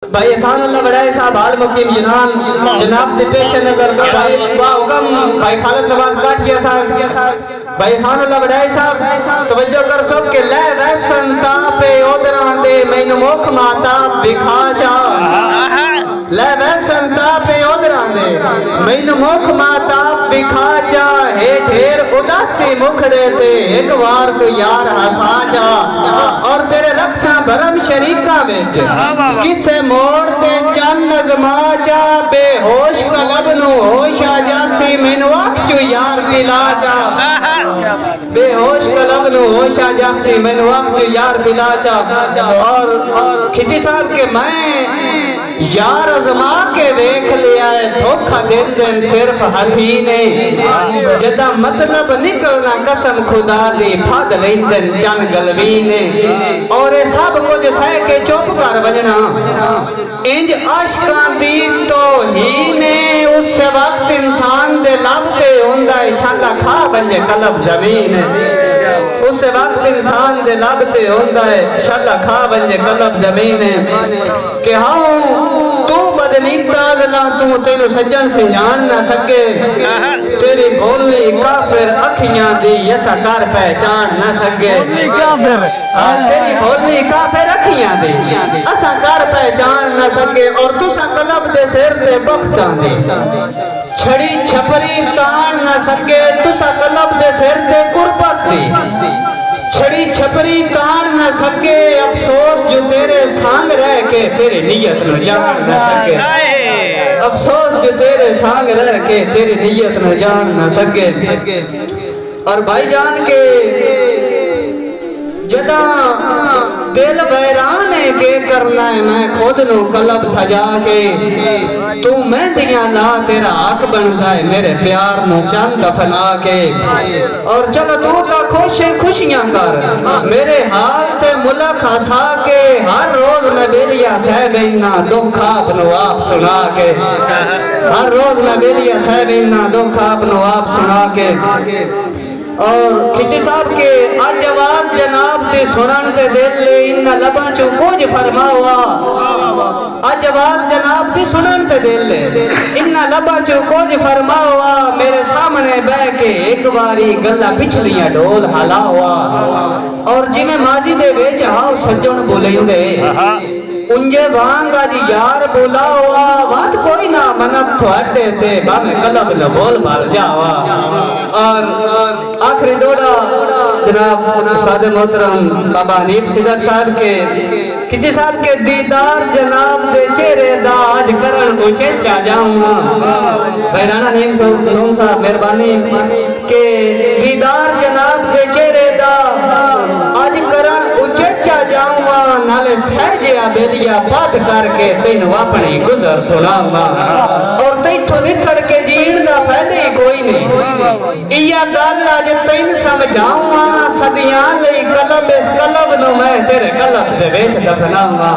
भाई एहसानुल्लाह बड़ाई साहब हाल मुकीम यूनान जनाब दे पेश नजर भाई हुक्म भाई खालिद नवाज काटिया साहब भाई एहसानुल्लाह बड़ाई साहब तवज्जो कर सब के ले वैसन तापे ओदरां दे मैनू मुख माता विखा जा ले वैसन तापे ओदरां दे मैनू मुख माता विखा जा हे ढेर उदासी मुखड़े ते एक बार तू यार हंसा जा और तेरे रक्षा भरम शरीका विच किसे मोड़ ते चन नज़मा जा बेहोश कलब नू होश आ जासी मैनू अख चू यार पिला जा बेहोश कलब नू होश आ जासी मैनू अख चू यार पिला जा और खिची साहब के मैं यार अजमा के देख लिया है धोखा दिन दिन सिर्फ हसीने जदा मतलब निकलना कसम खुदा दी फद लेंदन चन गलवीने और ये सब कुछ सह के चुप कर बजना इंज आशिकां दी तो ही ने उस वक्त इंसान दे लब ते हुंदा है शाला खा बंजे कलब जमीन उस वक्त इंसान दे लब ते हुंदा है शाला खा बंजे कलब जमीन कि हाँ तू बदली तालला तू तेनु सज्जन से जान ना सके तेरी बोली काफिर अखियां दी ऐसा कर पहचान ना सके तेरी बोली काफिर अखियां दी ऐसा कर पहचान ना सके और तुसा कलब दे सिर ते बख्तां दी छड़ी छपरी तान ना सके तुसा कलब दे सिर ते कुर्बत दी छड़ी छपरी तान न सके अफसोस जो तेरे संग रह के तेरी नीयत न जान न सके अफसोस जो तेरे संग रह के तेरी नीयत न जान न सके और भाईजान के जदा दिल बैरान है के करना है मैं खुद नु कलब सजा के तू मेहंदियां ला तेरा हक बनता है मेरे प्यार नु चंद दफना के और चलो तू तो खुशियां कर मेरे हाल ते मुलक हंसा के हर रोज मैं बेलिया सह बैना दुख आपनो आप सुना के हर रोज मैं बेलिया सह बैना दुख आपनो आप सुना के और खिची साहब के आज आवाज जनाब दी सुनन ते दिल ले इन्ना लबा चो कुछ फरमावा आज आवाज जनाब दी सुनन ते दिल ले इन्ना लबा चो कुछ फरमावा मेरे सामने बह के एक बारी गल्ला पिछलियां ढोल हलावा और जिवें माजी दे विच हाउ सज्जण बोलेंदे उंजे वांग आज यार बुलावा बात कोई ना मनब थोड़े ते भावे कलब न बोल भर जावा और आखिरी दौड़ा जनाब उस्ताद मोहतरम बाबा हनीफ सिद्दीक साहब के किसी साहब के दीदार जनाब दे चेहरे दा आज करन उचेचा जाऊंगा बैराना नीम साहब मेहरबानी के दीदार जनाब दे चेहरे दा आज करन उचेचा जाऊंगा नाले सहजिया बेलिया बात करके तेन अपनी गुजर सुनाऊंगा और तैथों निकल के जीण दा फायदा ही कोई नहीं इया गल अज तैन समझाऊंगा सदियां लई कलम इस कलम नु मैं तेरे कलम दे विच दफनाऊंगा।